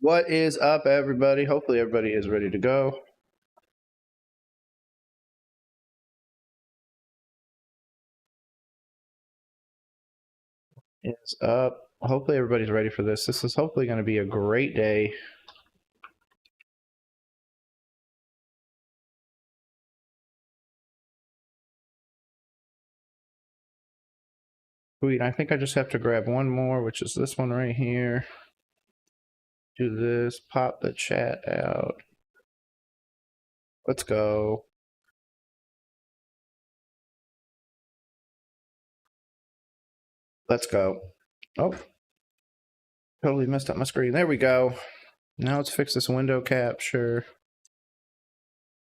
What is up, everybody? Hopefully, everybody is ready to go. Is up. Hopefully, everybody's ready for this. This is hopefully going to be a great day. Sweet. I think I just have to grab one more, which is this one right here. Do this. Pop the chat out. Let's go. Let's go. Oh, totally messed up my screen. There we go. Now let's fix this window capture.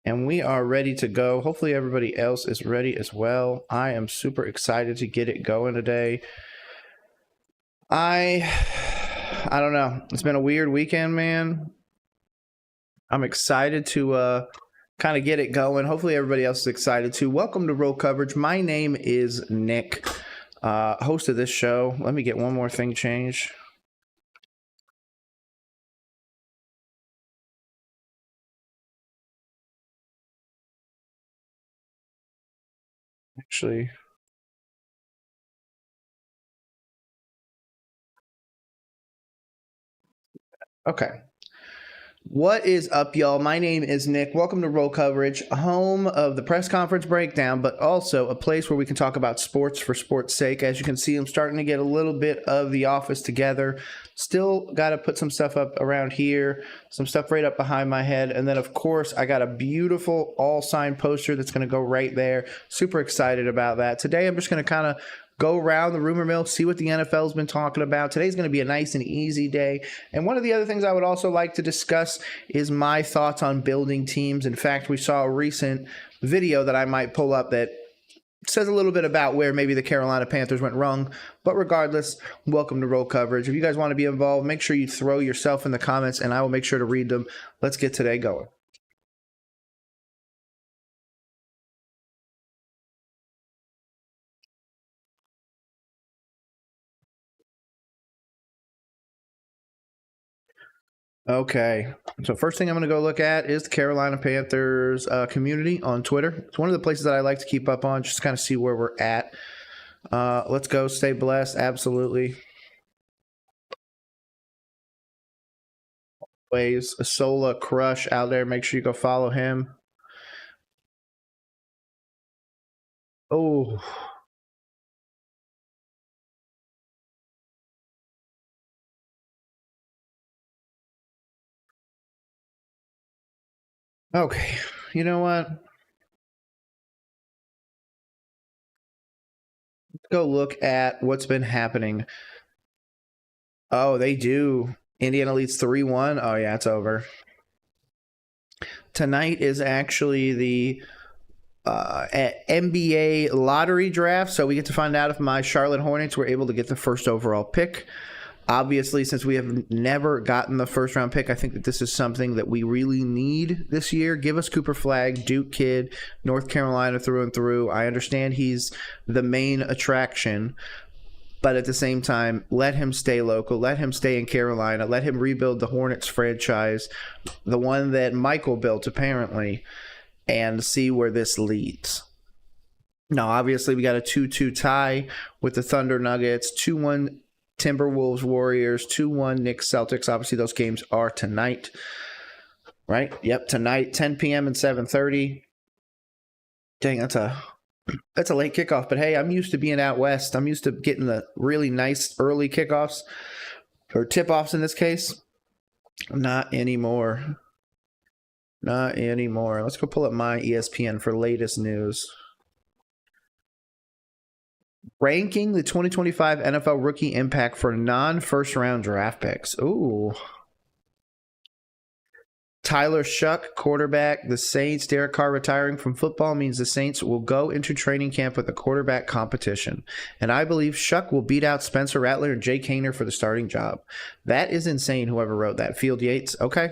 And we are ready to go. Hopefully everybody else is ready as well. I am super excited to get it going today. I don't know. It's been a weird weekend, man. I'm excited to kind of get it going. Hopefully everybody else is excited too. Welcome to Roll Coverage. My name is Nick, host of this show. Let me get one more thing changed. Actually, okay. What is up, y'all? My name is Nick. Welcome to Roll Coverage, home of the press conference breakdown, but also a place where we can talk about sports for sports' sake. As you can see, I'm starting to get a little bit of the office together. Still got to put some stuff up around here, some stuff right up behind my head. And then, of course, I got a beautiful all-signed poster that's going to go right there. Super excited about that. Today, I'm just going to kind of go around the rumor mill, see what the NFL's been talking about. Today's going to be a nice and easy day. And one of the other things I would also like to discuss is my thoughts on building teams. In fact, we saw a recent video that I might pull up that says a little bit about where maybe the Carolina Panthers went wrong. But regardless, welcome to Roll Coverage. If you guys want to be involved, make sure you throw yourself in the comments and I will make sure to read them. Let's get today going. Okay, so first thing I'm going to go look at is the Carolina Panthers community on Twitter. It's one of the places that I like to keep up on, just to kind of see where we're at. Let's go. Stay blessed. Absolutely. Ways a Sola Crush out there. Make sure you go follow him. Oh. Okay. You know what? Let's go look at what's been happening. Oh, they do. Indiana leads 3-1. Oh, yeah, it's over. Tonight is actually the NBA lottery draft, so we get to find out if my Charlotte Hornets were able to get the first overall pick. Obviously, since we have never gotten the first round pick, I think that this is something that we really need this year. Give us Cooper Flagg, Duke kid, North Carolina through and through. I understand he's the main attraction, but at the same time, let him stay local. Let him stay in Carolina. Let him rebuild the Hornets franchise, the one that Michael built, apparently, and see where this leads. Now, obviously, we got a 2-2 tie with the Thunder Nuggets, 2-1 Timberwolves Warriors, 2-1 Knicks Celtics. Obviously, those games are tonight, right? Yep, tonight, 10 p.m. and 7:30. Dang, that's a late kickoff. But hey, I'm used to being out west. I'm used to getting the really nice early kickoffs or tip-offs in this case. Not anymore. Not anymore. Let's go pull up my ESPN for latest news. Ranking the 2025 NFL rookie impact for non-first round draft picks. Ooh. Tyler Shuck, quarterback, the Saints. Derek Carr retiring from football means the Saints will go into training camp with a quarterback competition. And I believe Shuck will beat out Spencer Rattler and Jake Haener for the starting job. That is insane, whoever wrote that. Field Yates, okay.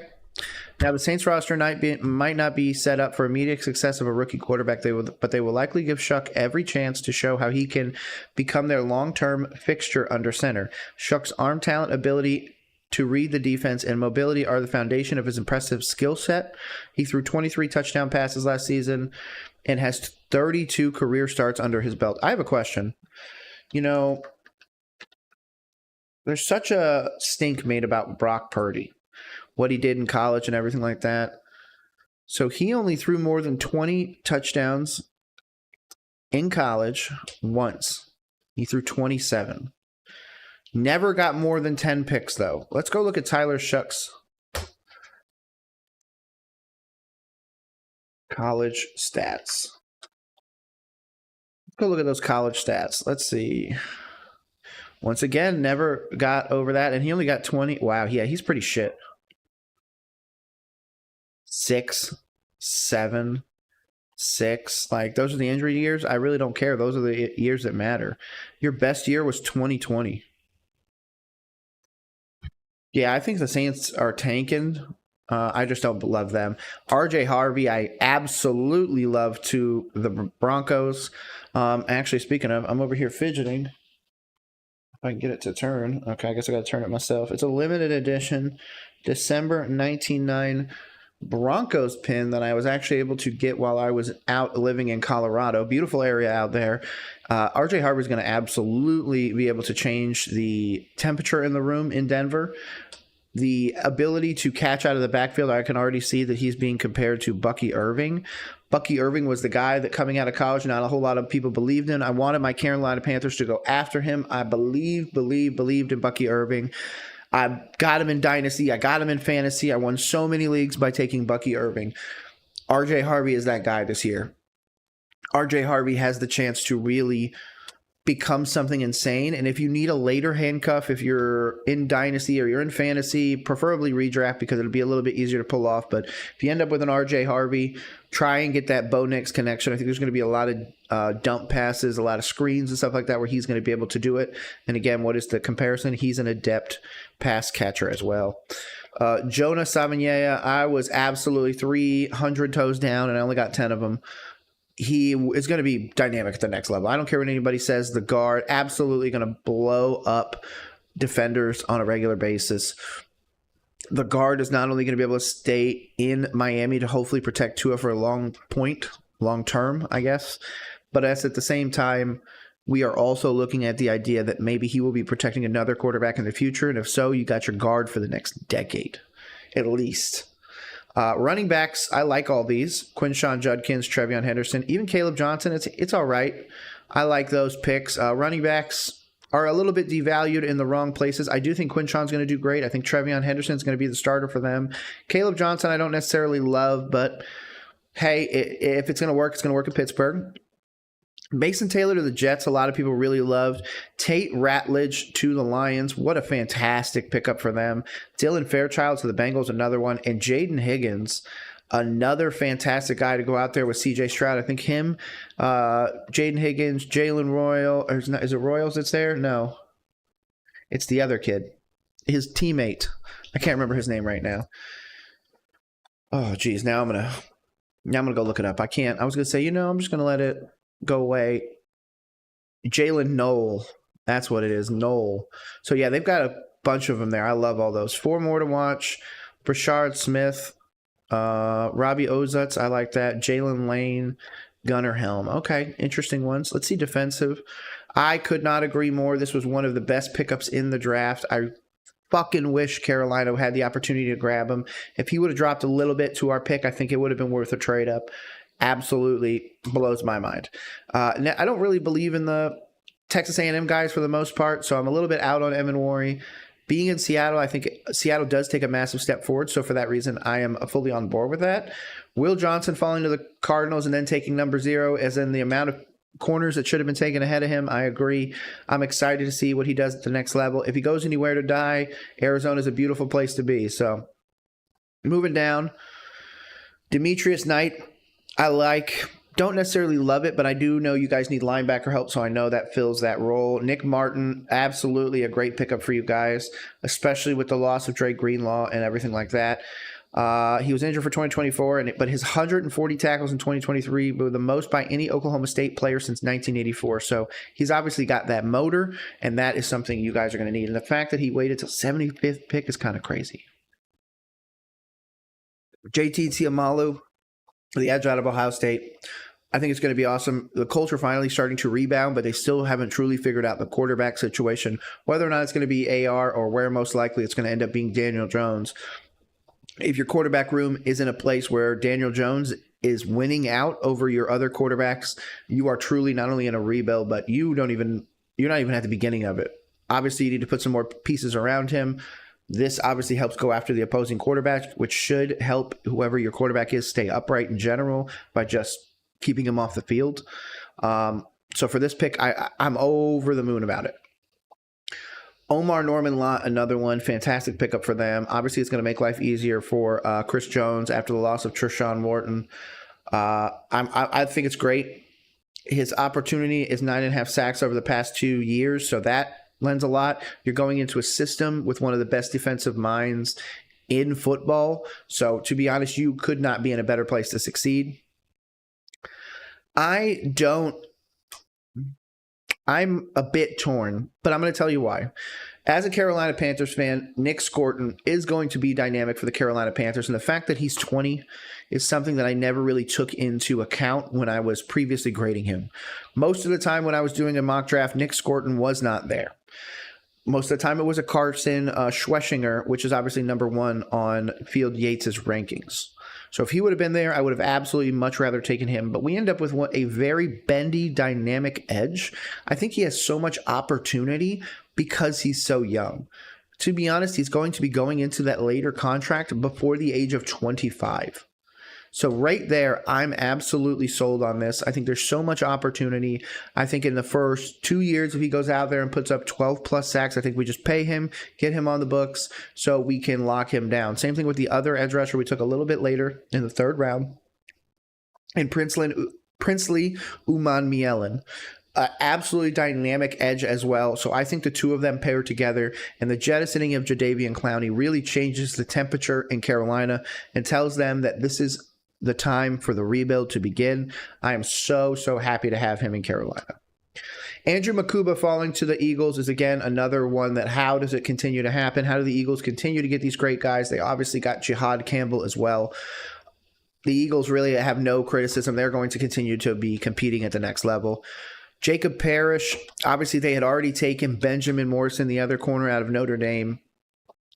Now, the Saints roster might not be set up for immediate success of a rookie quarterback, but they will likely give Shuck every chance to show how he can become their long-term fixture under center. Shuck's arm talent, ability, to read the defense and mobility are the foundation of his impressive skill set. He threw 23 touchdown passes last season and has 32 career starts under his belt. I have a question. You know, there's such a stink made about Brock Purdy, what he did in college and everything like that. So he only threw more than 20 touchdowns in college once. He threw 27. Never got more than 10 picks, though. Let's go look at Tyler Shuck's college stats. Let's go look at those college stats. Let's see. Once again, never got over that, and he only got 20. Wow, yeah, he's pretty shit. 6, 7, 6. Like, those are the injury years. I really don't care. Those are the years that matter. Your best year was 2020. Yeah, I think the Saints are tanking. I just don't love them. RJ Harvey, I absolutely love to the Broncos. Actually, speaking of, I'm over here fidgeting. If I can get it to turn. Okay, I guess I got to turn it myself. It's a limited edition December 1999 Broncos pin that I was actually able to get while I was out living in Colorado. Beautiful area out there. RJ Harvey is going to absolutely be able to change the temperature in the room in Denver. The ability to catch out of the backfield, I can already see that he's being compared to Bucky Irving. Bucky Irving was the guy that coming out of college, not a whole lot of people believed in. I wanted my Carolina Panthers to go after him. I believed in Bucky Irving. I got him in Dynasty. I got him in Fantasy. I won so many leagues by taking Bucky Irving. RJ Harvey is that guy this year. RJ Harvey has the chance to really become something insane. And if you need a later handcuff, if you're in Dynasty or you're in Fantasy, preferably redraft because it'll be a little bit easier to pull off. But if you end up with an RJ Harvey, try and get that Bo Nix connection. I think there's going to be a lot of dump passes, a lot of screens and stuff like that where he's going to be able to do it. And again, what is the comparison? He's an adept pass catcher as well. Jonah Savignaia, I was absolutely 300 toes down and I only got 10 of them. He is going to be dynamic at the next level. I don't care what anybody says. The guard, absolutely going to blow up defenders on a regular basis. The guard is not only going to be able to stay in Miami to hopefully protect Tua for a long term, I guess, but at the same time, we are also looking at the idea that maybe he will be protecting another quarterback in the future. And if so, you got your guard for the next decade, at least. Running backs, I like all these. Quinshawn Judkins, Trevion Henderson, even Caleb Johnson, it's all right. I like those picks. Running backs are a little bit devalued in the wrong places. I do think Quinshawn's going to do great. I think Trevion Henderson's going to be the starter for them. Caleb Johnson, I don't necessarily love, but hey, if it's going to work, it's going to work in Pittsburgh. Mason Taylor to the Jets, a lot of people really loved. Tate Ratledge to the Lions. What a fantastic pickup for them. Dylan Fairchild to the Bengals, another one. And Jaden Higgins, another fantastic guy to go out there with C.J. Stroud. I think him, Jaden Higgins, Jalen Royal. Or is it Royals that's there? No. It's the other kid. His teammate. I can't remember his name right now. Oh, geez. Now I'm gonna go look it up. I can't. I was going to say, I'm just going to let it go away. Jalen Noel. That's what it is. Noel. So, yeah, they've got a bunch of them there. I love all those. 4 more to watch. Brashard Smith. Robbie Ozutz. I like that. Jalen Lane. Gunnar Helm. Okay, interesting ones. Let's see defensive. I could not agree more. This was one of the best pickups in the draft. I fucking wish Carolina had the opportunity to grab him. If he would have dropped a little bit to our pick, I think it would have been worth a trade up. Absolutely blows my mind. Now, I don't really believe in the Texas A&M guys for the most part, so I'm a little bit out on Evan Worry. Being in Seattle, I think Seattle does take a massive step forward, so for that reason, I am fully on board with that. Will Johnson falling to the Cardinals and then taking number 0, as in the amount of corners that should have been taken ahead of him, I agree. I'm excited to see what he does at the next level. If he goes anywhere to die, Arizona is a beautiful place to be. So, moving down, Demetrius Knight, don't necessarily love it, but I do know you guys need linebacker help, so I know that fills that role. Nick Martin, absolutely a great pickup for you guys, especially with the loss of Dre Greenlaw and everything like that. He was injured for 2024, but his 140 tackles in 2023 were the most by any Oklahoma State player since 1984. So he's obviously got that motor, and that is something you guys are going to need. And the fact that he waited till 75th pick is kind of crazy. JT Tiamalu, the edge out of Ohio State. I think it's going to be awesome. The Colts are finally starting to rebound, but they still haven't truly figured out the quarterback situation, whether or not it's going to be AR or where most likely it's going to end up being Daniel Jones. If your quarterback room is in a place where Daniel Jones is winning out over your other quarterbacks, you are truly not only in a rebuild, but you're not even at the beginning of it. Obviously, you need to put some more pieces around him. This obviously helps go after the opposing quarterback, which should help whoever your quarterback is stay upright in general by just keeping him off the field. So for this pick, I'm over the moon about it. Omar Norman Lott, another one, fantastic pickup for them. Obviously, it's going to make life easier for Chris Jones after the loss of Treshaun Wharton. I think it's great. His opportunity is 9.5 sacks over the past 2 years, so that lends a lot. You're going into a system with one of the best defensive minds in football. So to be honest, you could not be in a better place to succeed. I'm a bit torn, but I'm going to tell you why. As a Carolina Panthers fan, Nick Scorton is going to be dynamic for the Carolina Panthers, and the fact that he's 20 is something that I never really took into account when I was previously grading him. Most of the time when I was doing a mock draft, Nick Scorton was not there. Most of the time it was a Carson Schweschinger, which is obviously number 1 on Field Yates' rankings. So if he would have been there, I would have absolutely much rather taken him. But we end up with a very bendy, dynamic edge. I think he has so much opportunity because he's so young. To be honest, he's going to be going into that later contract before the age of 25. So right there, I'm absolutely sold on this. I think there's so much opportunity. I think in the first 2 years, if he goes out there and puts up 12-plus sacks, I think we just pay him, get him on the books so we can lock him down. Same thing with the other edge rusher we took a little bit later in the 3rd round. And Princely Umanmielen. Absolutely dynamic edge as well. So I think the two of them pair together, and the jettisoning of Jadeveon Clowney really changes the temperature in Carolina and tells them that this is the time for the rebuild to begin. I am so happy to have him in Carolina. Andrew Makuba falling to the Eagles is, again, another one that how does it continue to happen? How do the Eagles continue to get these great guys? They obviously got Jihad Campbell as well. The Eagles really have no criticism. They're going to continue to be competing at the next level. Jacob Parrish, obviously they had already taken Benjamin Morrison, the other corner out of Notre Dame.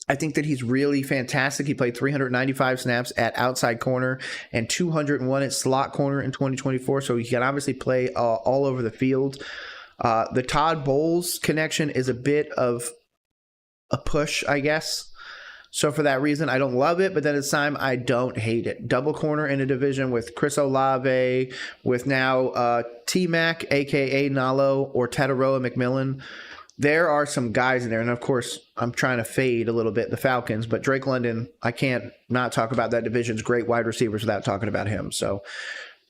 I think that he's really fantastic. He played 395 snaps at outside corner and 201 at slot corner in 2024, so he can obviously play all over the field. The Todd Bowles connection is a bit of a push, I guess. So for that reason, I don't love it, but then at the time, I don't hate it. Double corner in a division with Chris Olave, with now T-Mac, a.k.a. Nalo, or Tataroa McMillan. There are some guys in there, and of course, I'm trying to fade a little bit the Falcons, but Drake London, I can't not talk about that division's great wide receivers without talking about him. So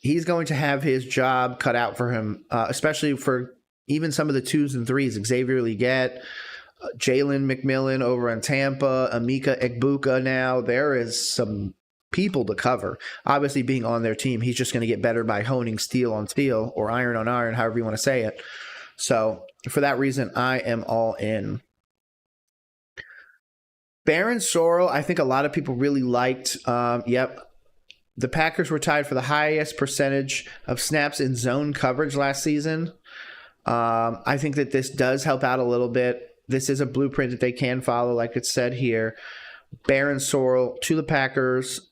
he's going to have his job cut out for him, especially for even some of the 2s and 3s. Xavier Legette, Jalen McMillan over in Tampa, Emeka Egbuka now. There is some people to cover. Obviously, being on their team, he's just going to get better by honing steel on steel or iron on iron, however you want to say it. So for that reason, I am all in. Baron Sorrell, I think a lot of people really liked. The Packers were tied for the highest percentage of snaps in zone coverage last season. I think that this does help out a little bit. This is a blueprint that they can follow, like it said here. Baron Sorrell to the Packers.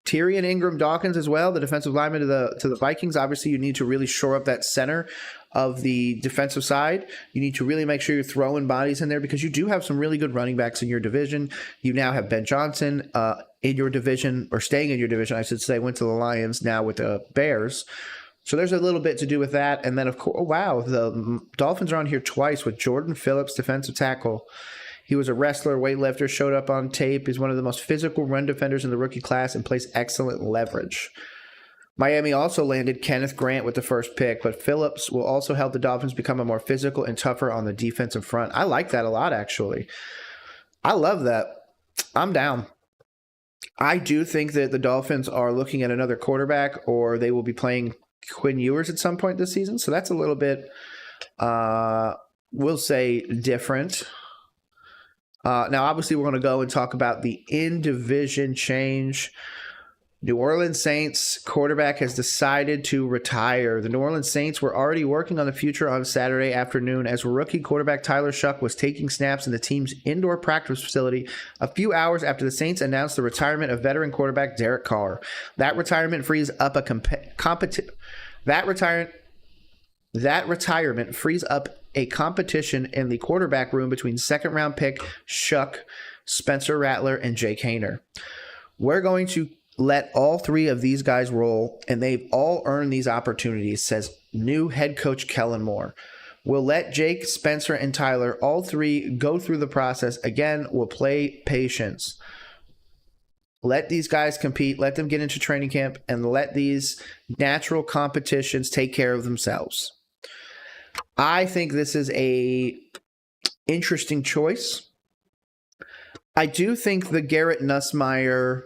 Tyrion Ingram-Dawkins as well, the defensive lineman to the Vikings. Obviously, you need to really shore up that center of the defensive side. You need to really make sure you're throwing bodies in there because you do have some really good running backs in your division. You now have Ben Johnson in your division, or staying in your division, I should say, went to the Lions, now with the Bears. So there's a little bit to do with that. And then, of course, the Dolphins are on here twice with Jordan Phillips, defensive tackle. He was a wrestler, weightlifter, showed up on tape. He's one of the most physical run defenders in the rookie class and plays excellent leverage. Miami also landed Kenneth Grant with the first pick, but Phillips will also help the Dolphins become a more physical and tougher on the defensive front. I like that a lot, actually. I love that. I'm down. I do think that the Dolphins are looking at another quarterback, or they will be playing Quinn Ewers at some point this season. So that's a little bit, we'll say, different. Now, obviously, we're going to go and talk about the in-division change. New Orleans Saints quarterback has decided to retire. The New Orleans Saints were already working on the future on Saturday afternoon as rookie quarterback Tyler Shuck was taking snaps in the team's indoor practice facility a few hours after the Saints announced the retirement of veteran quarterback Derek Carr. That retirement frees up a competition in the quarterback room between second-round pick Shuck, Spencer Rattler, and Jake Haener. We're going to let all three of these guys roll, and they've all earned these opportunities, says new head coach Kellen Moore. We'll let Jake, Spencer, and Tyler, all three, go through the process. Again, we'll play patience. Let these guys compete, let them get into training camp, and let these natural competitions take care of themselves. I think this is a interesting choice. I do think the Garrett Nussmeier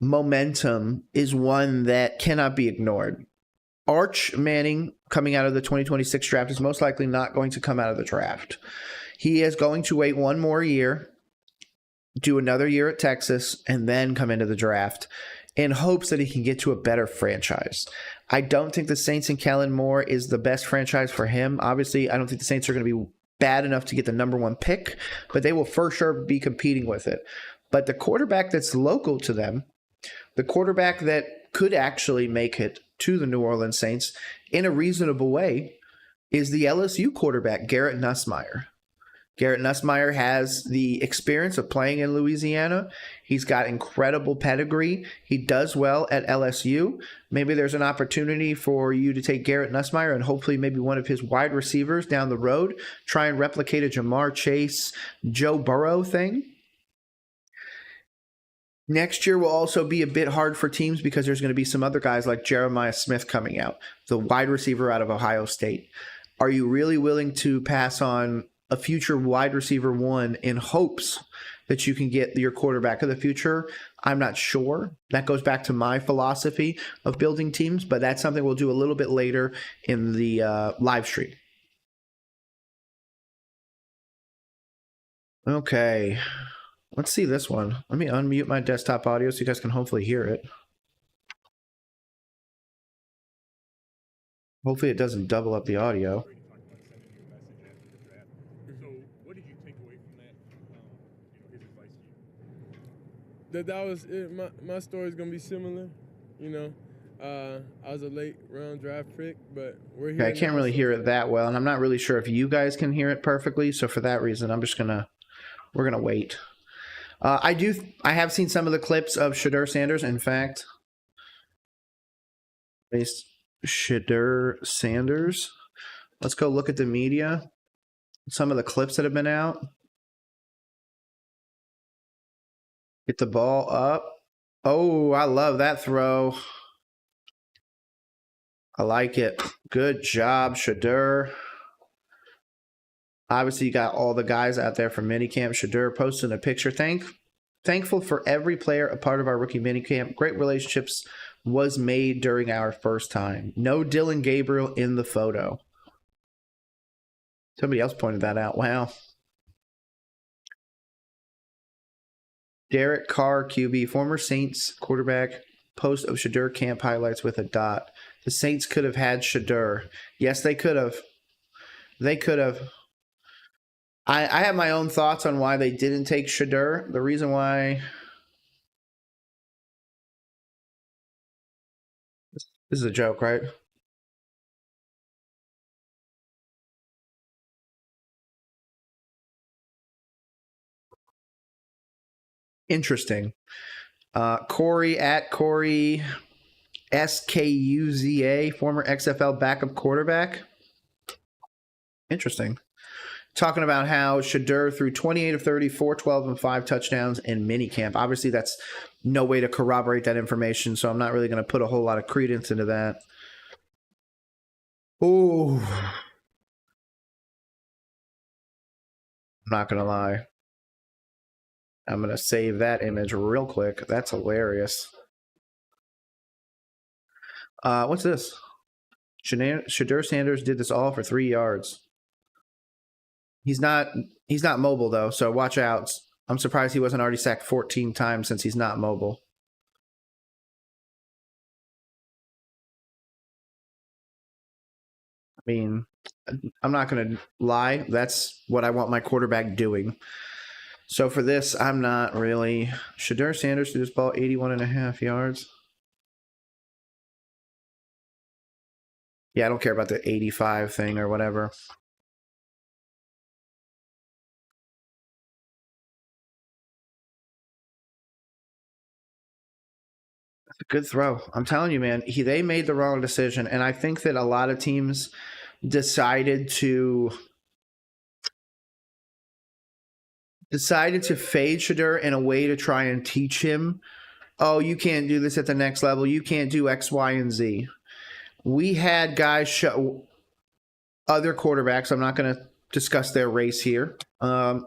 momentum is one that cannot be ignored. Arch Manning, coming out of the 2026 draft, is most likely not going to come out of the draft. He is going to wait one more year, do another year at Texas, and then come into the draft in hopes that he can get to a better franchise. I don't think the Saints and Kellen Moore is the best franchise for him. Obviously, I don't think the Saints are going to be bad enough to get the number one pick, but they will for sure be competing with it. But the quarterback that's local to them, the quarterback that could actually make it to the New Orleans Saints in a reasonable way, is the LSU quarterback, Garrett Nussmeier. Garrett Nussmeier has the experience of playing in Louisiana. He's got incredible pedigree. He does well at LSU. Maybe there's an opportunity for you to take Garrett Nussmeier and hopefully maybe one of his wide receivers down the road, try and replicate a Jamar Chase, Joe Burrow thing. Next year will also be a bit hard for teams because there's going to be some other guys like Jeremiah Smith coming out, the wide receiver out of Ohio State. Are you really willing to pass on a future wide receiver one in hopes that you can get your quarterback of the future? I'm not sure. That goes back to my philosophy of building teams, but that's something we'll do a little bit later in the live stream. Okay. Let's see this one. Let me unmute my desktop audio so you guys can hopefully hear it. Hopefully it doesn't double up the audio. So, what did you take away from that? His advice to you? That was it. My story's gonna be similar. I was a late round draft pick, but we're here. Okay, I can't really hear it that well, and I'm not really sure if you guys can hear it perfectly. So for that reason, we're gonna wait. I have seen some of the clips of Shedeur Sanders. In fact, Shedeur Sanders. Let's go look at the media. Some of the clips that have been out. Get the ball up. Oh, I love that throw. I like it. Good job, Shedeur. Obviously, you got all the guys out there from minicamp. Shedeur posting a picture. Thankful for every player a part of our rookie minicamp. Great relationships was made during our first time. No Dylan Gabriel in the photo. Somebody else pointed that out. Wow. Derek Carr, QB, former Saints quarterback, post of Shedeur camp highlights with a dot. The Saints could have had Shedeur. Yes, they could have. They could have. I have my own thoughts on why they didn't take Shedeur. The reason why... This is a joke, right? Interesting. Corey at Corey SKUZA, former XFL backup quarterback. Interesting. Talking about how Shedeur threw 28 of 30, 412, and 5 touchdowns in minicamp. Obviously, that's no way to corroborate that information, so I'm not really going to put a whole lot of credence into that. Ooh. I'm not going to lie. I'm going to save that image real quick. That's hilarious. What's this? Shadur Sanders did this all for 3 yards. He's not mobile though, so watch out. I'm surprised he wasn't already sacked 14 times since he's not mobile. I mean, I'm not going to lie. That's what I want my quarterback doing. So for this, I'm not really. Shadur Sanders threw this ball 81.5 yards. Yeah, I don't care about the 85 thing or whatever. That's a good throw. I'm telling you, man, they made the wrong decision. And I think that a lot of teams decided to fade Shadur in a way to try and teach him, oh, you can't do this at the next level. You can't do X, Y, and Z. We had guys show other quarterbacks. I'm not going to discuss their race here.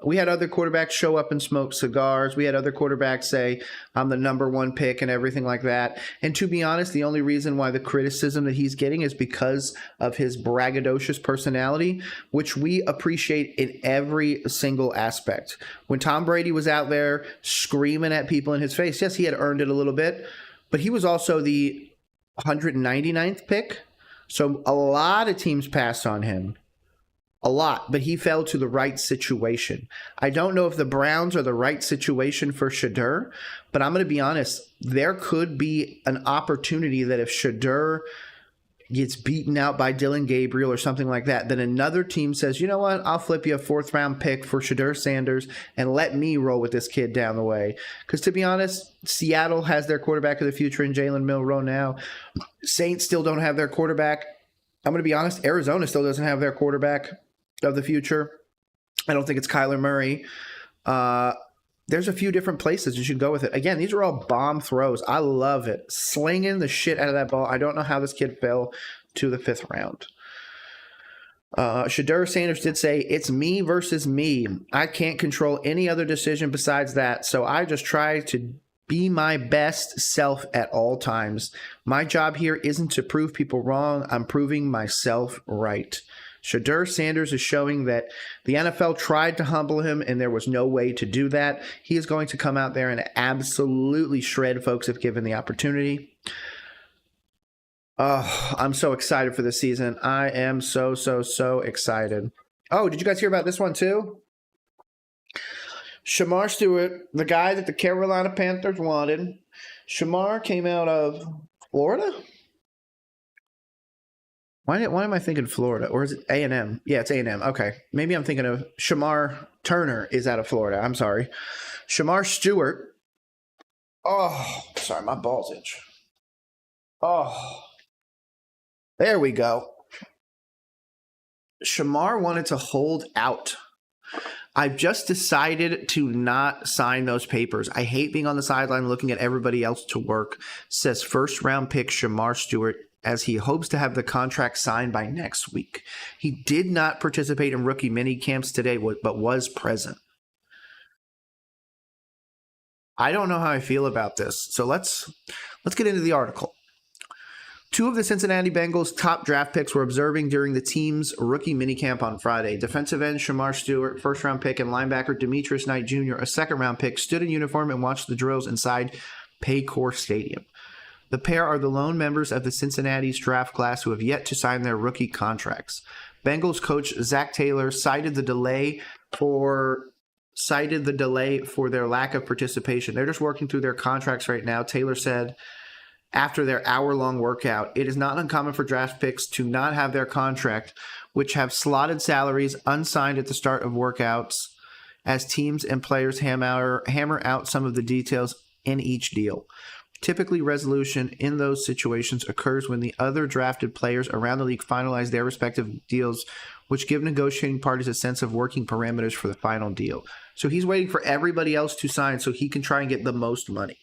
We had other quarterbacks show up and smoke cigars. We had other quarterbacks say, I'm the number one pick and everything like that. And to be honest, the only reason why the criticism that he's getting is because of his braggadocious personality, which we appreciate in every single aspect. When Tom Brady was out there screaming at people in his face, yes, he had earned it a little bit, but he was also the 199th pick. So a lot of teams passed on him. A lot, but he fell to the right situation. I don't know if the Browns are the right situation for Shadur, but I'm going to be honest. There could be an opportunity that if Shadur gets beaten out by Dylan Gabriel or something like that, then another team says, you know what, I'll flip you a 4th round pick for Shadur Sanders and let me roll with this kid down the way. Because to be honest, Seattle has their quarterback of the future in Jalen Milroe now. Saints still don't have their quarterback. I'm going to be honest, Arizona still doesn't have their quarterback of the future. I don't think it's Kyler Murray. There's a few different places you should go with it. Again, these are all bomb throws. I love it. Slinging the shit out of that ball. I don't know how this kid fell to the 5th round. Shadur Sanders did say, it's me versus me. I can't control any other decision besides that, so I just try to be my best self at all times. My job here isn't to prove people wrong. I'm proving myself right. Shadur Sanders is showing that the NFL tried to humble him and there was no way to do that. He is going to come out there and absolutely shred folks if given the opportunity. Oh, I'm so excited for this season. I am so excited. Oh, did you guys hear about this one too? Shamar Stewart, the guy that the Carolina Panthers wanted. Shamar came out of Florida? Why am I thinking Florida? Or is it A&M? Yeah, it's A&M. Okay. Maybe I'm thinking of Shamar Turner is out of Florida. I'm sorry. Shamar Stewart. Oh, sorry. My balls itch. Oh. There we go. Shamar wanted to hold out. I've just decided to not sign those papers. I hate being on the sideline looking at everybody else to work. Says 1st round pick Shamar Stewart, as he hopes to have the contract signed by next week. He did not participate in rookie mini camps today, but was present. I don't know how I feel about this. So let's get into the article. 2 of the Cincinnati Bengals' top draft picks were observing during the team's rookie minicamp on Friday. Defensive end Shamar Stewart, 1st round pick, and linebacker Demetrius Knight Jr., a 2nd round pick, stood in uniform and watched the drills inside Paycor Stadium. The pair are the lone members of the Cincinnati's draft class who have yet to sign their rookie contracts. Bengals coach Zach Taylor cited the delay for their lack of participation. They're just working through their contracts right now. Taylor said after their hour-long workout, it is not uncommon for draft picks to not have their contract, which have slotted salaries unsigned at the start of workouts, as teams and players hammer out some of the details in each deal. Typically, resolution in those situations occurs when the other drafted players around the league finalize their respective deals, which give negotiating parties a sense of working parameters for the final deal. So he's waiting for everybody else to sign so he can try and get the most money.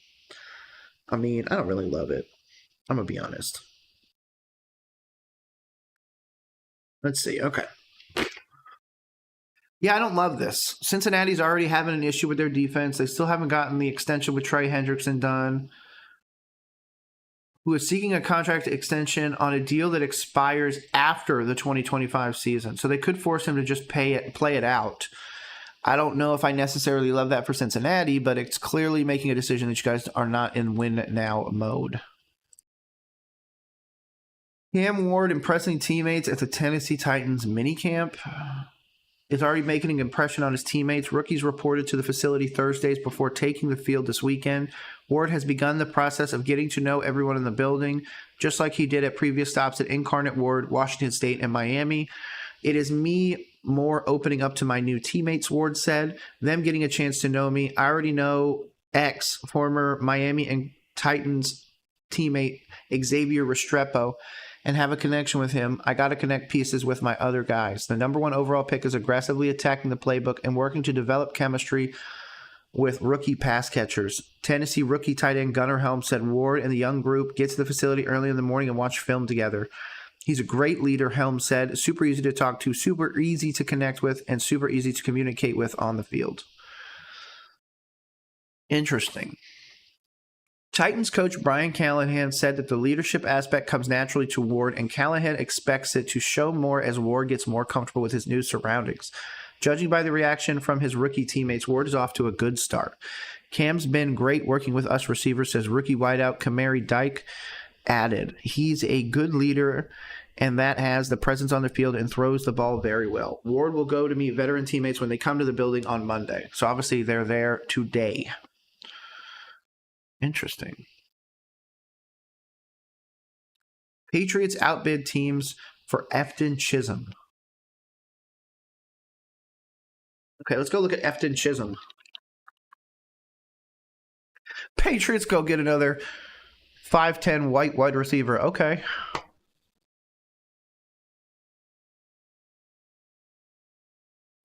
I mean, I don't really love it. I'm going to be honest. Let's see. Okay. Yeah, I don't love this. Cincinnati's already having an issue with their defense. They still haven't gotten the extension with Trey Hendrickson done, who is seeking a contract extension on a deal that expires after the 2025 season. So they could force him to just play it out. I don't know if I necessarily love that for Cincinnati, but it's clearly making a decision that you guys are not in win now mode. Cam Ward impressing teammates at the Tennessee Titans minicamp. Is already making an impression on his teammates. Rookies reported to the facility Thursdays before taking the field this weekend. Ward has begun the process of getting to know everyone in the building, just like he did at previous stops at Incarnate Ward, Washington State, and Miami. It is me more opening up to my new teammates, Ward said. Them getting a chance to know me. I already know X, former Miami and Titans teammate Xavier Restrepo, and have a connection with him. I got to connect pieces with my other guys. The number 1 overall pick is aggressively attacking the playbook and working to develop chemistry with rookie pass catchers. Tennessee rookie tight end Gunnar Helm said Ward and the young group get to the facility early in the morning and watch film together. He's a great leader, Helm said. Super easy to talk to, super easy to connect with, and super easy to communicate with on the field. Interesting. Titans coach Brian Callahan said that the leadership aspect comes naturally to Ward, and Callahan expects it to show more as Ward gets more comfortable with his new surroundings. Judging by the reaction from his rookie teammates, Ward is off to a good start. Cam's been great working with us receivers, says rookie wideout Kamari Dyke added. He's a good leader, and that has the presence on the field and throws the ball very well. Ward will go to meet veteran teammates when they come to the building on Monday. So obviously they're there today. Interesting. Patriots outbid teams for Efton Chisholm. Okay, let's go look at Efton Chisholm. Patriots go get another 5'10" white wide receiver. Okay.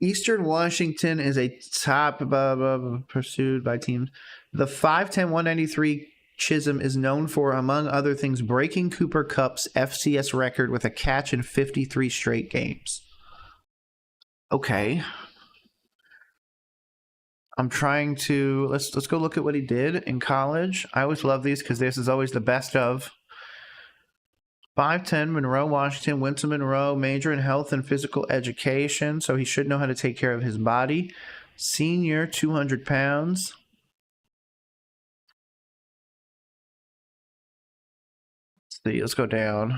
Eastern Washington is a top pursued by teams. The 5'10", 193 Chisholm is known for, among other things, breaking Cooper Kupp's FCS record with a catch in 53 straight games. Okay. I'm trying to let's go look at what he did in college. I always love these because this is always the best of. 5'10", Monroe, Washington, went to Monroe, major in health and physical education, so he should know how to take care of his body. Senior, 200 pounds. Let's see, let's go down.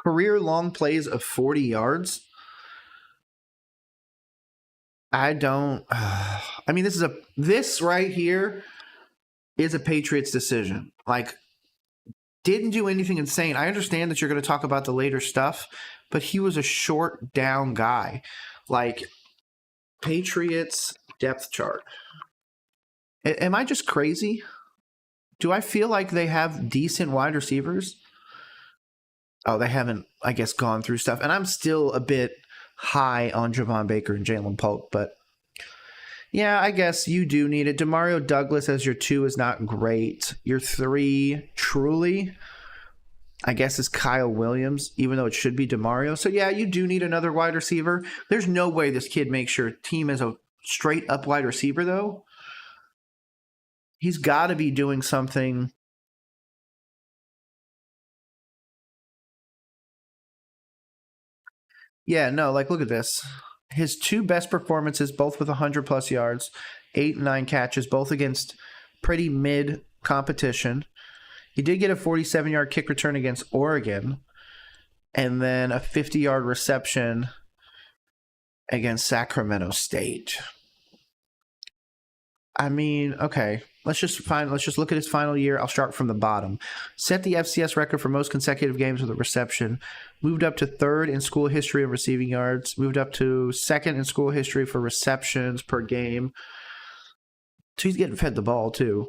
Career long plays of 40 yards. I mean, this right here is a Patriots decision. Like, didn't do anything insane. I understand that you're going to talk about the later stuff, but he was a short down guy. Like, Patriots depth chart. Am I just crazy? Do I feel like they have decent wide receivers? Oh, they haven't, I guess, gone through stuff. And I'm still a bit high on Javon Baker and Jalen Polk, but yeah, I guess you do need it. Demario Douglas as your 2 is not great. Your 3, truly, I guess, is Kyle Williams, even though it should be Demario. So yeah, you do need another wide receiver. There's no way this kid makes your team as a straight up wide receiver, though. He's got to be doing something. Yeah, no, like, look at this. His 2 best performances, both with 100-plus yards, 8 and 9 catches, both against pretty mid competition. He did get a 47-yard kick return against Oregon, and then a 50-yard reception against Sacramento State. I mean, okay. Let's just look at his final year. I'll start from the bottom. Set the FCS record for most consecutive games with a reception. Moved up to 3rd in school history of receiving yards. Moved up to 2nd in school history for receptions per game. So he's getting fed the ball too.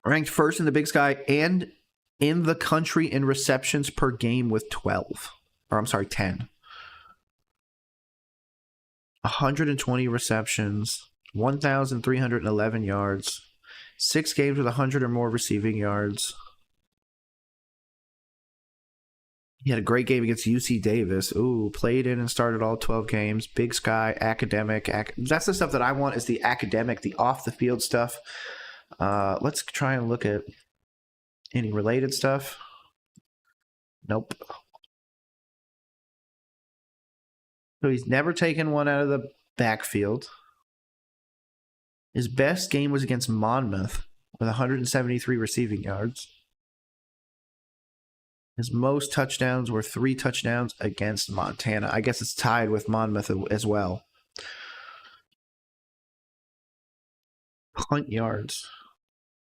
Ranked 1st in the Big Sky and in the country in receptions per game with 12. Or I'm sorry, 10. 120 receptions. 1,311 yards, 6 games with 100 or more receiving yards. He had a great game against UC Davis. Ooh, played in and started all 12 games. Big Sky, academic. That's the stuff that I want, is the academic, the off-the-field stuff. Let's try and look at any related stuff. Nope. So he's never taken one out of the backfield. His best game was against Monmouth with 173 receiving yards. His most touchdowns were 3 touchdowns against Montana. I guess it's tied with Monmouth as well. Punt yards.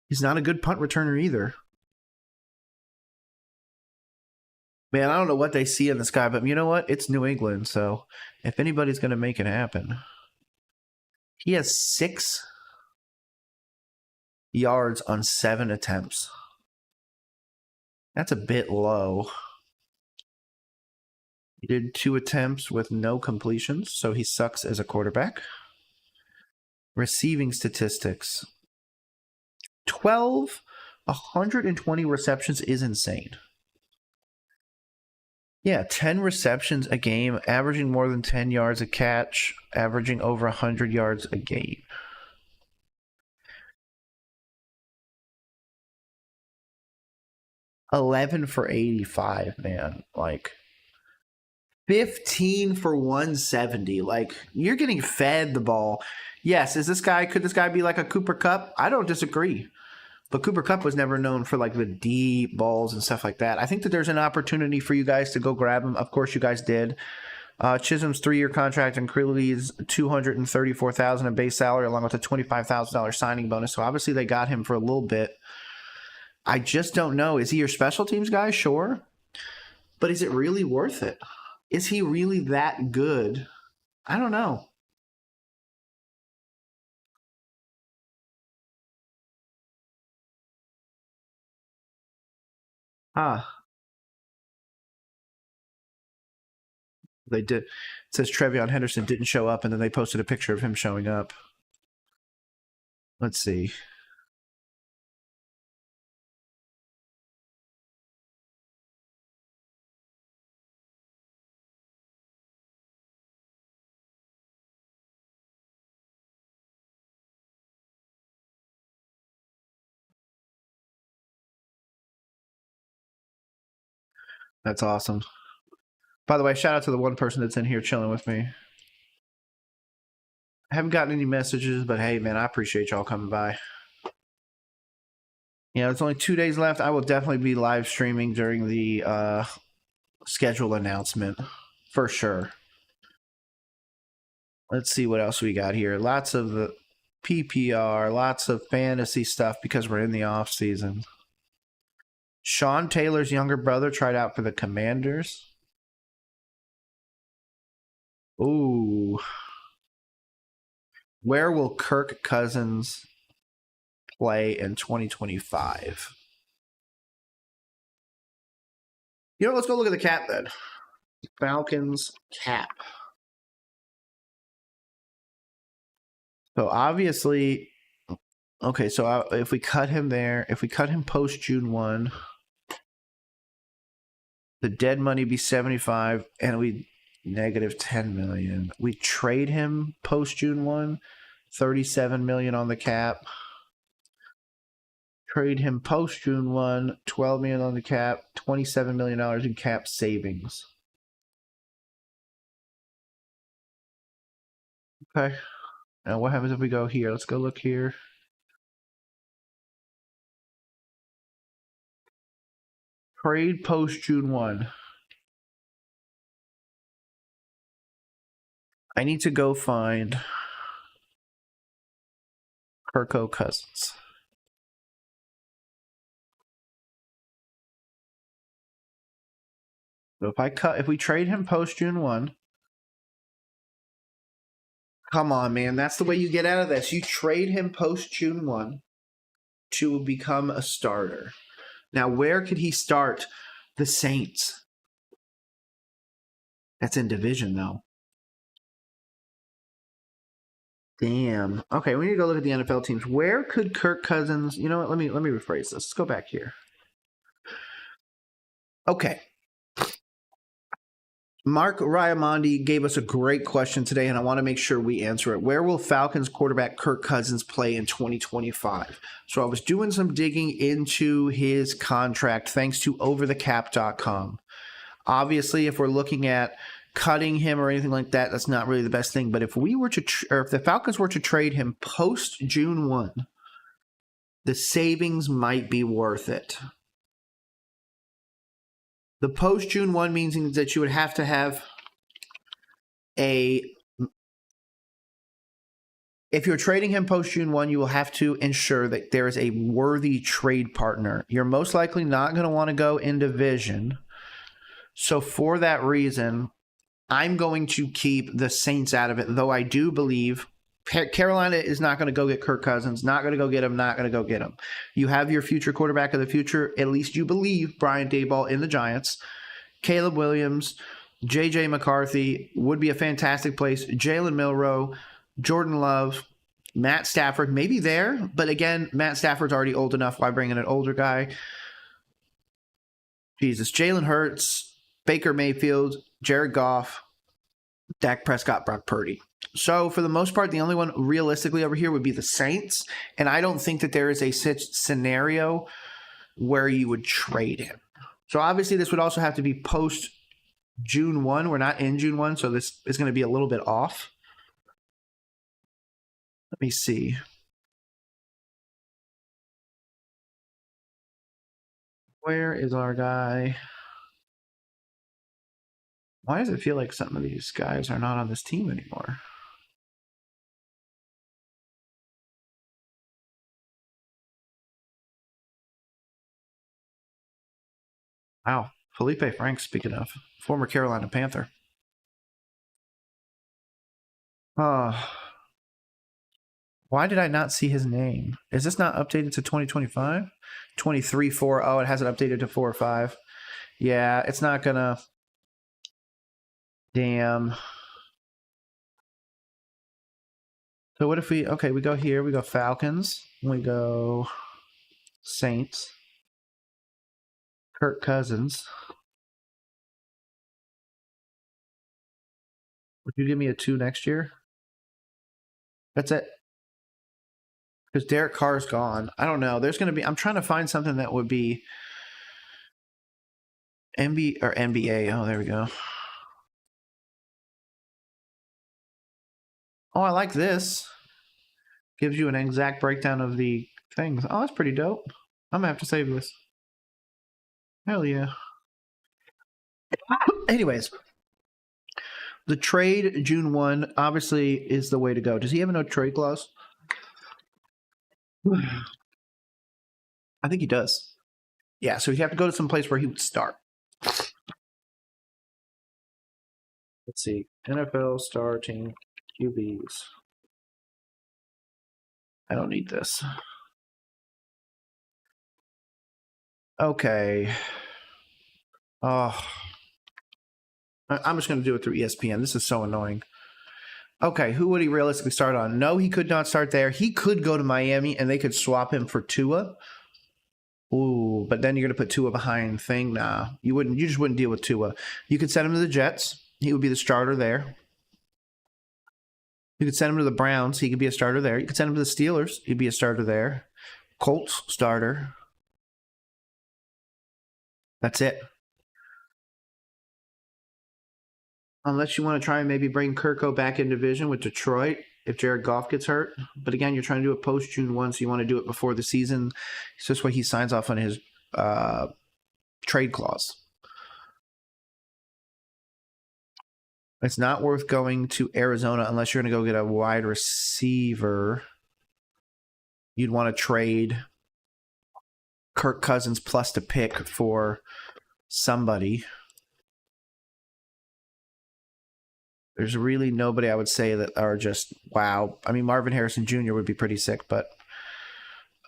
He's not a good punt returner either. Man, I don't know what they see in this guy, but you know what? It's New England, so if anybody's going to make it happen. He has 6 yards on 7 attempts. That's a bit low. He did 2 attempts with no completions, so he sucks as a quarterback. Receiving statistics. 120 receptions is insane. Yeah, 10 receptions a game, averaging more than 10 yards a catch, averaging over 100 yards a game. $11 for 85, man. Like 15 for 170. Like, you're getting fed the ball. Yes, could this guy be like a Cooper Kupp? I don't disagree. But Cooper Kupp was never known for like the deep balls and stuff like that. I think that there's an opportunity for you guys to go grab him. Of course, you guys did. Chisholm's 3-year contract and Creeley's $234,000 in base salary, along with a $25,000 signing bonus. So obviously they got him for a little bit. I just don't know. Is he your special teams guy? Sure. But is it really worth it? Is he really that good? I don't know. They did. It says Trevion Henderson didn't show up, and then they posted a picture of him showing up. Let's see. That's awesome. By the way, shout out to the one person that's in here chilling with me. I haven't gotten any messages, but hey, man, I appreciate y'all coming by. Yeah, there's only 2 days left. I will definitely be live streaming during the schedule announcement for sure. Let's see what else we got here. Lots of the PPR, lots of fantasy stuff because we're in the off season. Sean Taylor's younger brother tried out for the Commanders. Ooh. Where will Kirk Cousins play in 2025? You know, let's go look at the cap then. Falcons cap. So obviously, okay, so if we cut him there, if we cut him post June 1, the dead money be 75, and we negative 10 million. We trade him post June 1, 37 million on the cap. Trade him post June 1, 12 million on the cap, $27 million in cap savings. Okay. Now what happens if we go here? Let's go look here. Trade post June 1. I need to go find Kirko Cousins. So if we trade him post June 1, come on, man. That's the way you get out of this. You trade him post June 1 to become a starter. Now, where could he start? The Saints. That's in division, though. Damn. Okay, we need to go look at the NFL teams. Where could Kirk Cousins... You know what? Let me rephrase this. Let's go back here. Okay. Mark Raimondi gave us a great question today, and I want to make sure we answer it. Where will Falcons quarterback Kirk Cousins play in 2025? So I was doing some digging into his contract thanks to overthecap.com. Obviously, if we're looking at cutting him or anything like that, that's not really the best thing. But if we were to, or if the Falcons were to trade him post June 1, the savings might be worth it. The post June 1 means that you would have to have if you're trading him post June 1, you will have to ensure that there is a worthy trade partner. You're most likely not going to want to go in division. So for that reason, I'm going to keep the Saints out of it, though I do believe Carolina is not going to go get Kirk Cousins, not going to go get him, not going to go get him. You have your future quarterback of the future. At least you believe Brian Daboll in the Giants. Caleb Williams, J.J. McCarthy would be a fantastic place. Jalen Milroe, Jordan Love, Matt Stafford, maybe there. But again, Matt Stafford's already old enough. Why bring in an older guy? Jesus. Jalen Hurts, Baker Mayfield, Jared Goff, Dak Prescott, Brock Purdy. So for the most part, the only one realistically over here would be the Saints. And I don't think that there is a scenario where you would trade him. So obviously this would also have to be post June 1. We're not in June 1, so this is going to be a little bit off. Let me see. Where is our guy? Why does it feel like some of these guys are not on this team anymore? Wow. Felipe Franks, speaking of, former Carolina Panther. Why did I not see his name? Is this not updated to 2025? 23-4. Oh, it hasn't updated to 4 or 5. Yeah, it's not gonna. Damn. So what if we go here, we go Falcons, we go Saints, Kirk Cousins. Would you give me a 2 next year? That's it. Because Derek Carr's gone. I don't know. There's going to be. I'm trying to find something that would be NBA. Oh, there we go. Oh, I like this. Gives you an exact breakdown of the things. Oh, that's pretty dope. I'm going to have to save this. Hell yeah. Anyways. The trade June 1 obviously is the way to go. Does he have a no trade clause? I think he does. Yeah, so he'd have to go to some place where he would start. Let's see. NFL starting QBs. I don't need this. Okay. Oh. I'm just going to do it through ESPN. This is so annoying. Okay, who would he realistically start on? No, he could not start there. He could go to Miami, and they could swap him for Tua. Ooh, but then you're going to put Tua behind thing? Nah, you wouldn't. You just wouldn't deal with Tua. You could send him to the Jets. He would be the starter there. You could send him to the Browns. He could be a starter there. You could send him to the Steelers. He'd be a starter there. Colts, starter. That's it. Unless you want to try and maybe bring Kirko back in division with Detroit if Jared Goff gets hurt. But again, you're trying to do it post June 1, so you want to do it before the season. It's just what he signs off on his trade clause. It's not worth going to Arizona unless you're going to go get a wide receiver. You'd want to trade Kirk Cousins plus the pick for somebody. There's really nobody I would say that are just, wow. I mean, Marvin Harrison Jr. would be pretty sick, but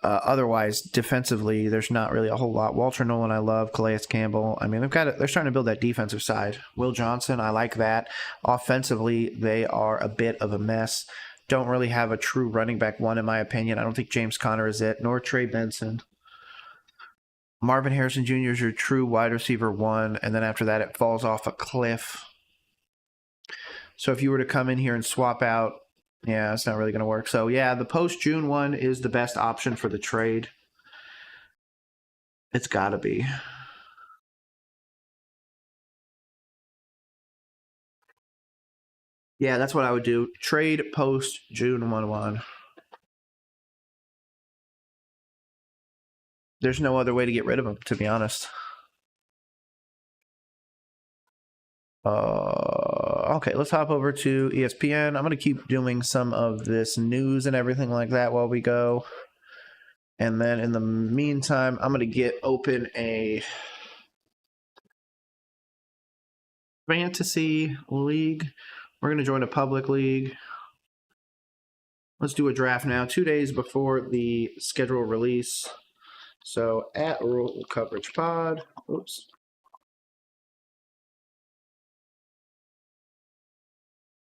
otherwise, defensively, there's not really a whole lot. Walter Nolan, I love. Calais Campbell. I mean, they're starting to build that defensive side. Will Johnson, I like that. Offensively, they are a bit of a mess. Don't really have a true running back one, in my opinion. I don't think James Conner is it, nor Trey Benson. Marvin Harrison Jr. is your true wide receiver one, and then after that, it falls off a cliff. So if you were to come in here and swap out, yeah, it's not really going to work. So yeah, the post-June one is the best option for the trade. It's got to be. Yeah, that's what I would do. Trade post-June 1-1. There's no other way to get rid of him, to be honest. Okay, let's hop over to ESPN. I'm going to keep doing some of this news and everything like that while we go. And then in the meantime, I'm going to get open a fantasy league. We're going to join a public league. Let's do a draft now, 2 days before the schedule release. So at RollCoveragePod. Oops.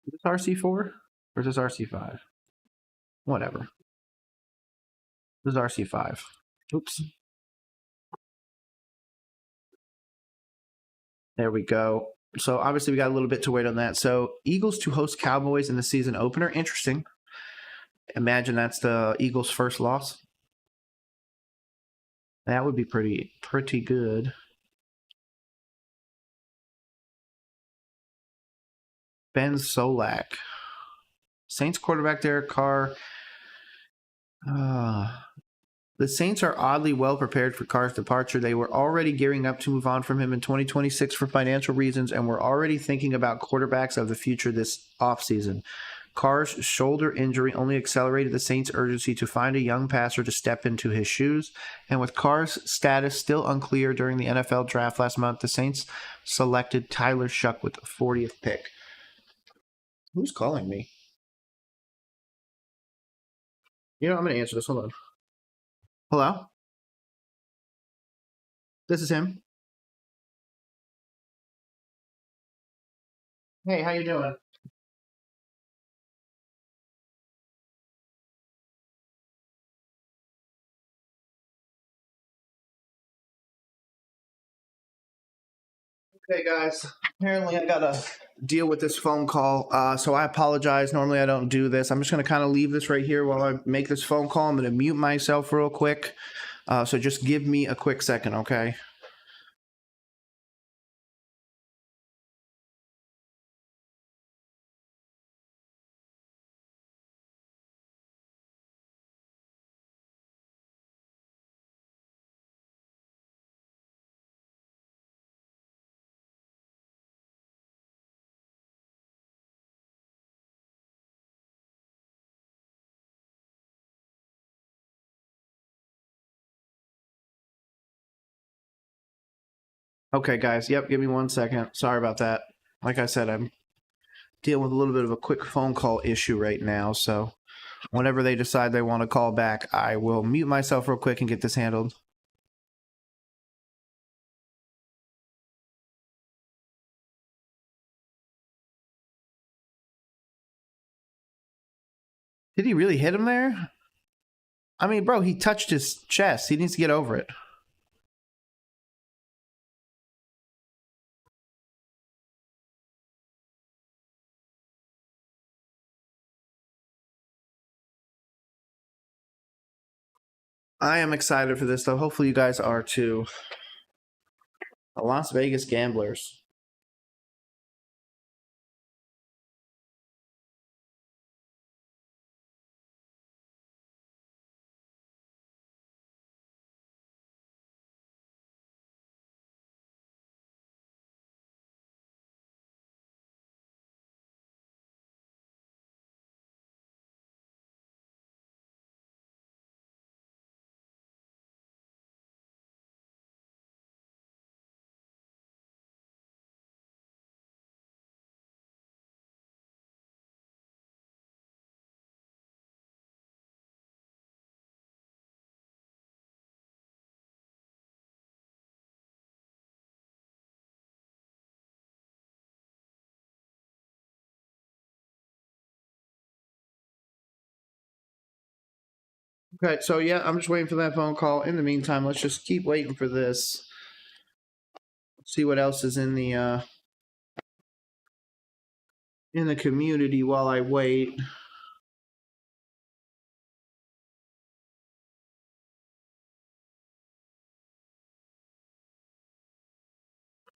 Is this RC4 or is this RC5? Whatever. This is RC5. Oops. There we go. So obviously we got a little bit to wait on that. So Eagles to host Cowboys in the season opener. Interesting. Imagine that's the Eagles' first loss. That would be pretty good. Ben Solak. Saints quarterback Derek Carr. The Saints are oddly well prepared for Carr's departure. They were already gearing up to move on from him in 2026 for financial reasons and were already thinking about quarterbacks of the future this offseason. Carr's shoulder injury only accelerated the Saints' urgency to find a young passer to step into his shoes. And with Carr's status still unclear during the NFL draft last month, the Saints selected Tyler Shuck with the 40th pick. Who's calling me? You know, I'm going to answer this. Hold on. Hello? This is him. Hey, how you doing? Okay, guys. Apparently, I gotta deal with this phone call. So I apologize. Normally, I don't do this. I'm just gonna kind of leave this right here while I make this phone call. I'm gonna mute myself real quick. So just give me a quick second, okay? Okay, guys. Yep, give me 1 second. Sorry about that. Like I said, I'm dealing with a little bit of a quick phone call issue right now. So whenever they decide they want to call back, I will mute myself real quick and get this handled. Did he really hit him there? I mean, bro, he touched his chest. He needs to get over it. I am excited for this, though. Hopefully, you guys are too. The Las Vegas Gamblers. Okay, so yeah, I'm just waiting for that phone call. In the meantime, let's just keep waiting for this. See what else is in the in the community while I wait.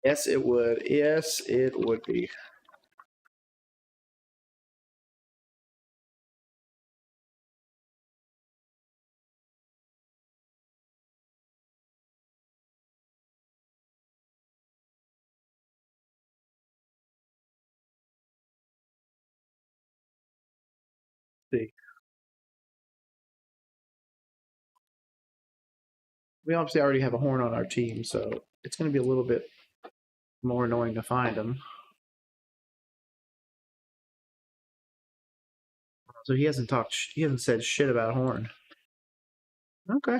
Yes, it would. Yes, it would be. See, we obviously already have a horn on our team, so it's going to be a little bit more annoying to find him. So he hasn't talked. He hasn't said shit about horn. Okay.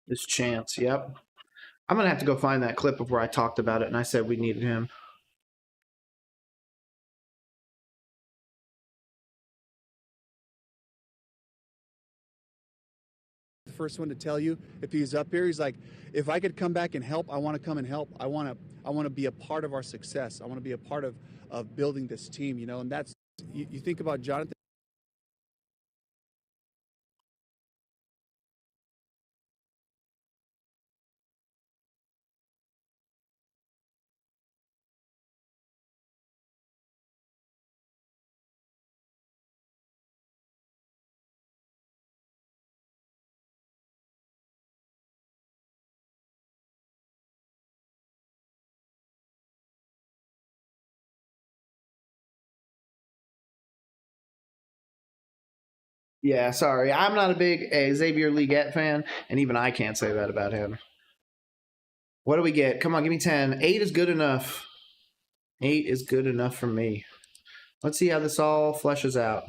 This chance. Yep. I'm gonna have to go find that clip of where I talked about it and I said we needed him. The first one to tell you if he's up here. He's like, if I could come back and help, I want to come and help. I want to be a part of our success. I want to be a part of building this team, you know. And that's you think about Jonathan. Yeah, sorry. I'm not a big Xavier Leggett fan, and even I can't say that about him. What do we get? Come on, give me 10. 8 is good enough. 8 is good enough for me. Let's see how this all fleshes out.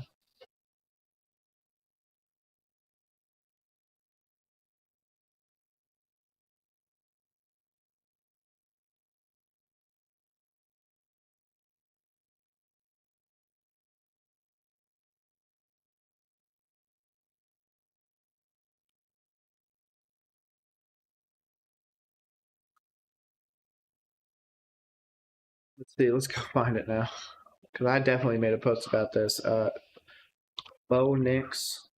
Let's see. Let's go find it now. Because I definitely made a post about this. Bo Nix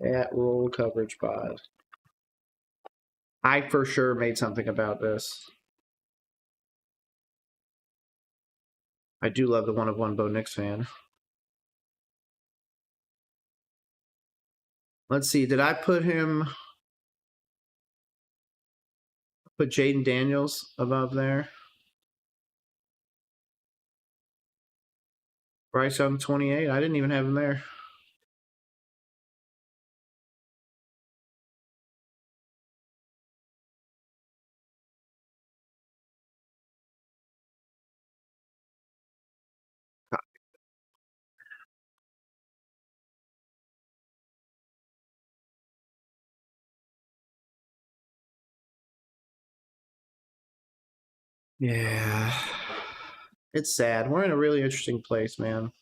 at RollCoveragePod. I for sure made something about this. I do love the one of one Bo Nix fan. Let's see. Did I put Jaden Daniels above there? Bryce on 28. I didn't even have him there. Yeah. It's sad. We're in a really interesting place, man.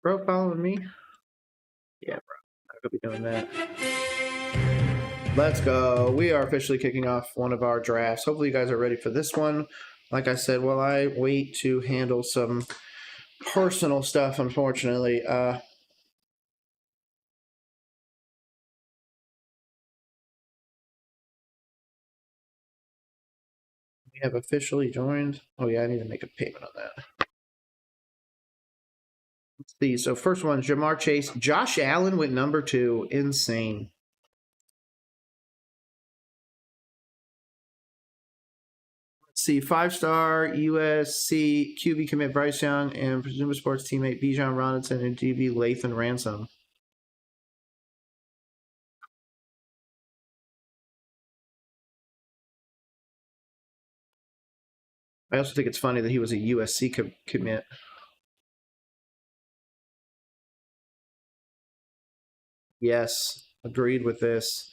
Bro, following me? Yeah, bro. I could be doing that. Let's go. We are officially kicking off one of our drafts. Hopefully, you guys are ready for this one. Like I said, while I wait to handle some personal stuff, unfortunately. We have officially joined. Oh, yeah, I need to make a payment on that. Let's see. So, first one, Jamar Chase. Josh Allen went number 2. Insane. Let's see. 5-star USC QB commit Bryce Young and Presumably Sports teammate Bijan Robinson and DB Lathan Ransom. I also think it's funny that he was a USC commit. Yes, agreed with this.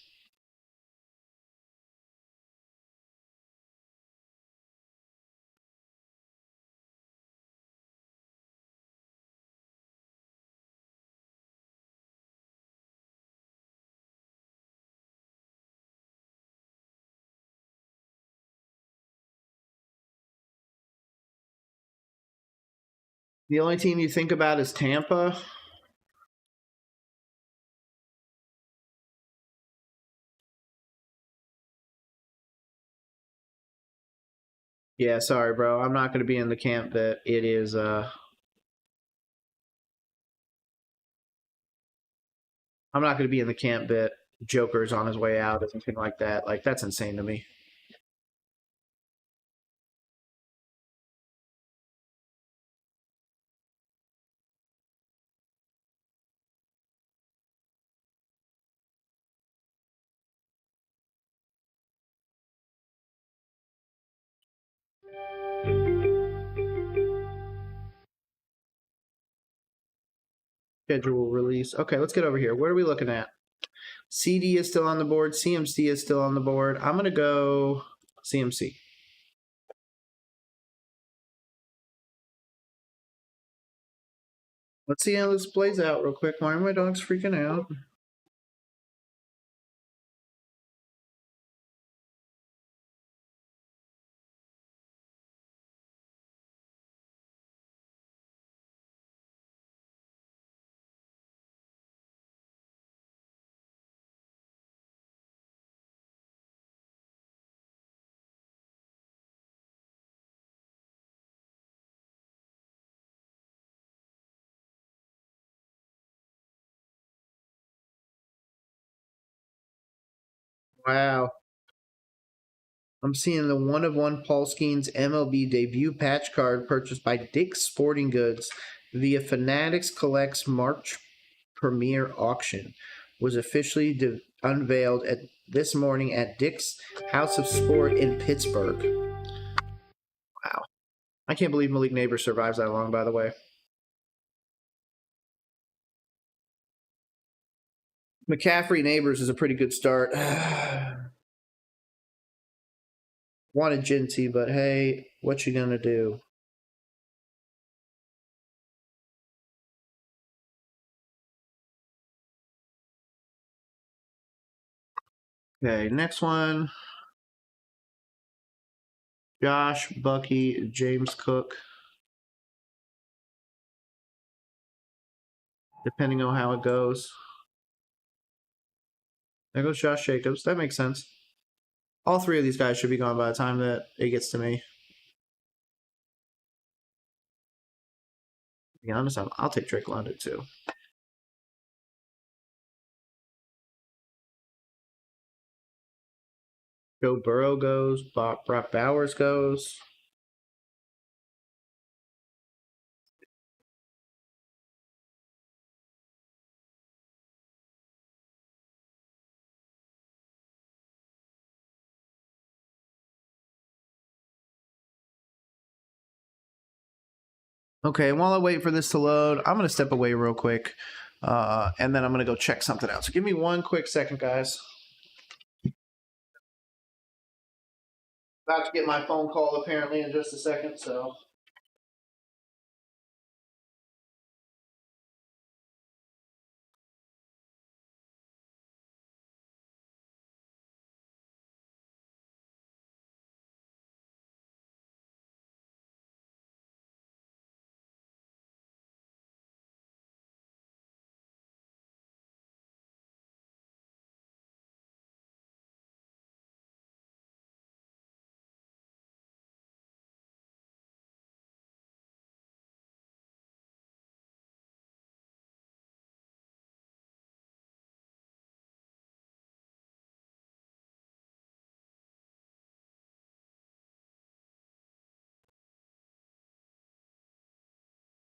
The only team you think about is Tampa. Yeah, sorry, bro. I'm not going to be in the camp that it is. I'm not going to be in the camp that Joker's on his way out or anything like that. Like, that's insane to me. Schedule release. Okay, let's get over here. What are we looking at? CD is still on the board. CMC is still on the board. I'm going to go CMC. Let's see how this plays out real quick. Why are my dogs freaking out? Wow. I'm seeing the 1/1 Paul Skeens MLB debut patch card purchased by Dick's Sporting Goods via Fanatics Collects March premiere auction. Was officially unveiled this morning at Dick's House of Sport in Pittsburgh. Wow. I can't believe Malik Neighbors survives that long, by the way. McCaffrey Neighbors is a pretty good start. Wanted Ginty, but hey, what you gonna do? Okay, next one. Josh, Bucky, James Cook. Depending on how it goes. There goes Josh Jacobs. That makes sense. All three of these guys should be gone by the time that it gets to me. To be honest, I'll take Drake London too. Joe Burrow goes. Brock Bowers goes. Okay, while I wait for this to load, I'm going to step away real quick. And then I'm going to go check something out. So give me one quick second, guys. About to get my phone call apparently in just a second, so.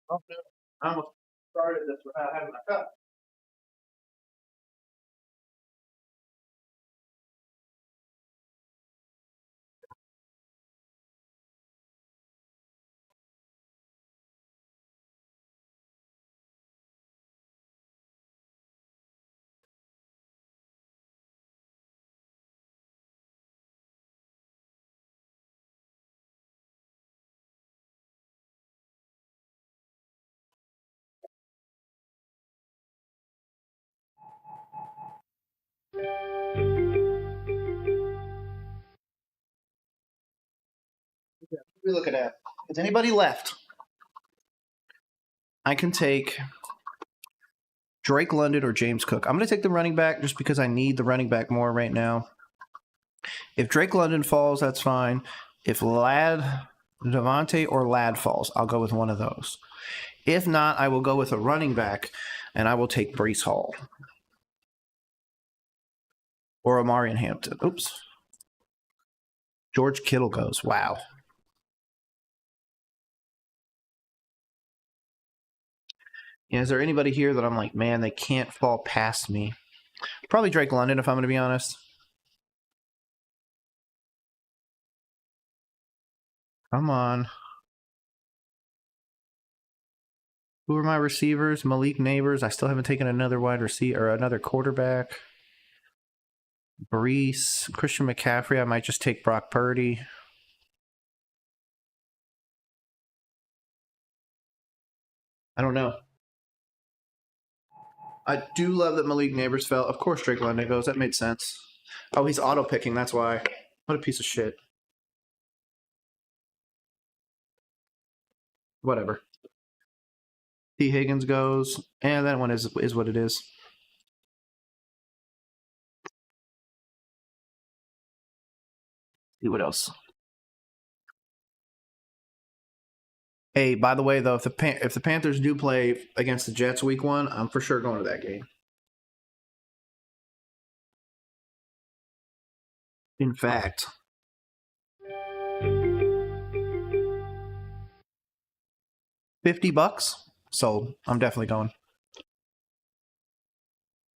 Oh, no. I almost started this without having my cup. What are we looking at? Is anybody left? I can take Drake London or James Cook. I'm going to take the running back just because I need the running back more right now. If Drake London falls, that's fine. If Devontae or Ladd falls, I'll go with one of those. If not, I will go with a running back, and I will take Breece Hall. Or Amarian Hampton. Oops. George Kittle goes. Wow. Yeah, is there anybody here that I'm like, man, they can't fall past me? Probably Drake London, if I'm going to be honest. Come on. Who are my receivers? Malik Neighbors. I still haven't taken another wide receiver or another quarterback. Brees. Christian McCaffrey. I might just take Brock Purdy. I don't know. I do love that Malik Neighbors fell. Of course Drake London goes. That made sense. Oh, he's auto-picking. That's why. What a piece of shit. Whatever. T. Higgins goes. And that one is what it is. See what else. Hey, by the way, though, if the Panthers do play against the Jets week 1, I'm for sure going to that game. In fact, $50 sold. I'm definitely going.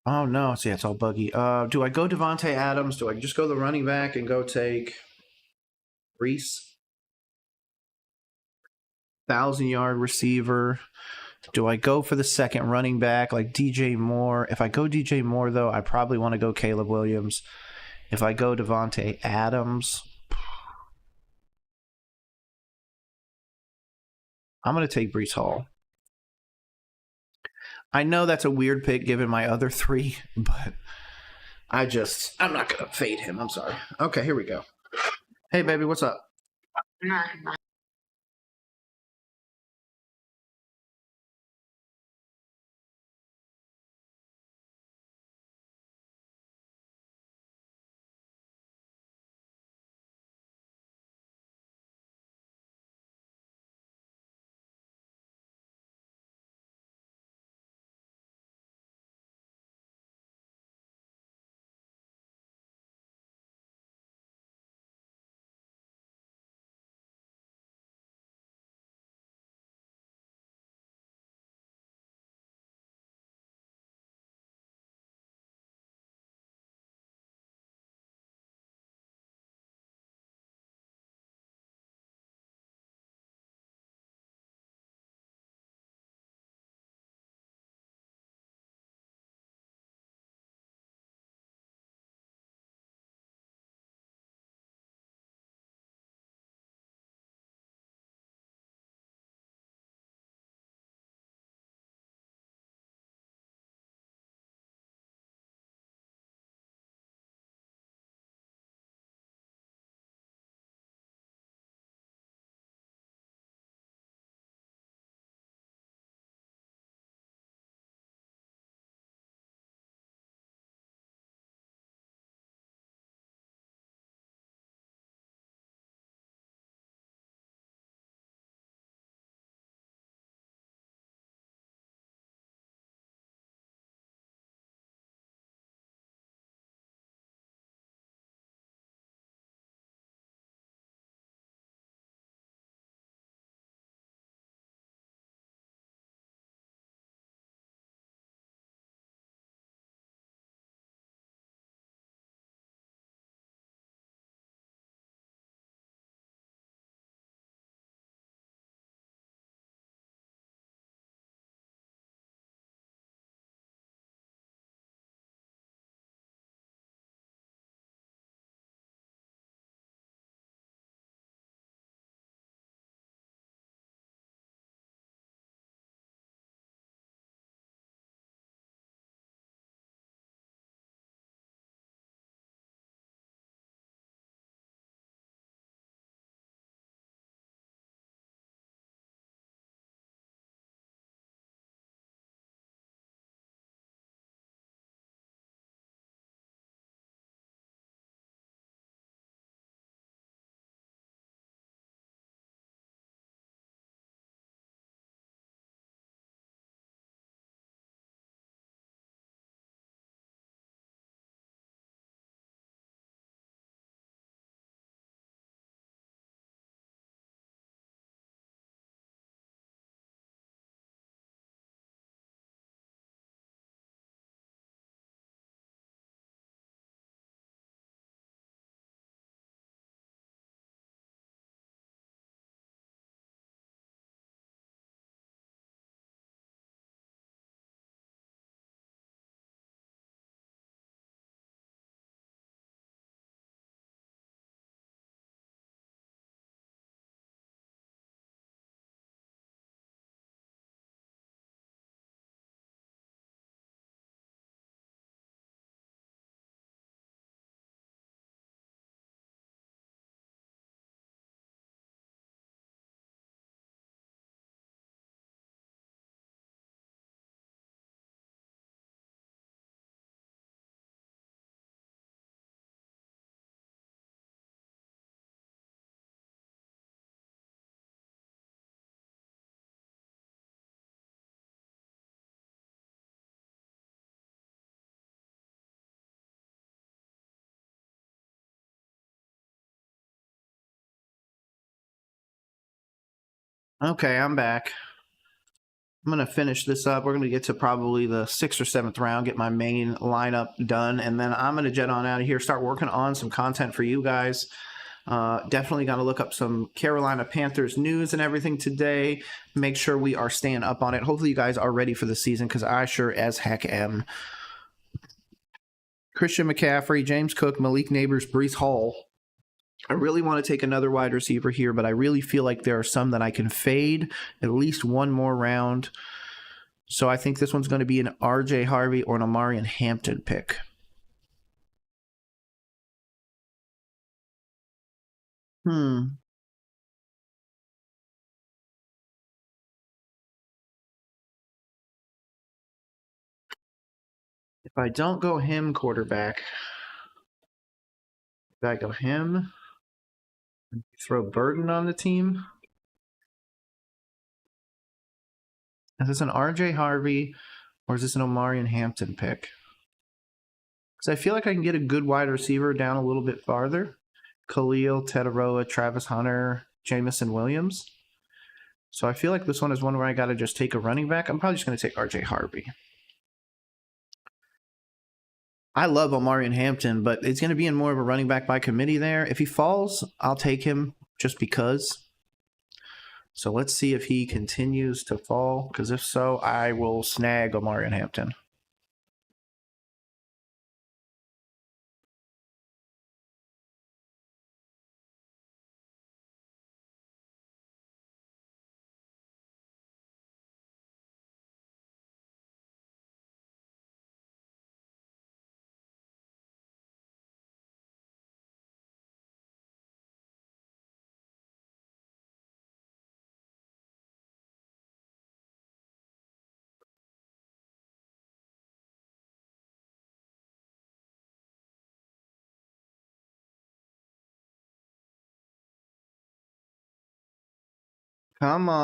Oh no, see, it's all buggy. Do I go Devontae Adams? Do I just go the running back and go take Reese? 1,000-yard receiver. Do I go for the second running back like DJ Moore? If I go DJ Moore, though, I probably want to go Caleb Williams. If I go Devontae Adams, I'm going to take Breece Hall. I know that's a weird pick given my other 3, but I'm not going to fade him. I'm sorry. Okay, here we go. Hey, baby, what's up? Okay, I'm back. I'm going to finish this up. We're going to get to probably the 6th or 7th round, get my main lineup done, and then I'm going to jet on out of here, start working on some content for you guys. Definitely got to look up some Carolina Panthers news and everything today. Make sure we are staying up on it. Hopefully you guys are ready for the season, because I sure as heck am. Christian McCaffrey, James Cook, Malik Neighbors, Breece Hall. I really want to take another wide receiver here, but I really feel like there are some that I can fade at least one more round. So I think this one's going to be an R.J. Harvey or an Omarion Hampton pick. If I don't go him quarterback, if I go him, throw Burden on the team. Is this an R.J. Harvey or is this an Omarion Hampton pick? Because I feel like I can get a good wide receiver down a little bit farther. Khalil, Tetaroa, Travis Hunter, Jamison Williams. So I feel like this one is one where I got to just take a running back. I'm probably just going to take R.J. Harvey. I love Omarion Hampton, but it's going to be in more of a running back by committee there. If he falls, I'll take him just because. So let's see if he continues to fall, because if so, I will snag Omarion Hampton. Come on.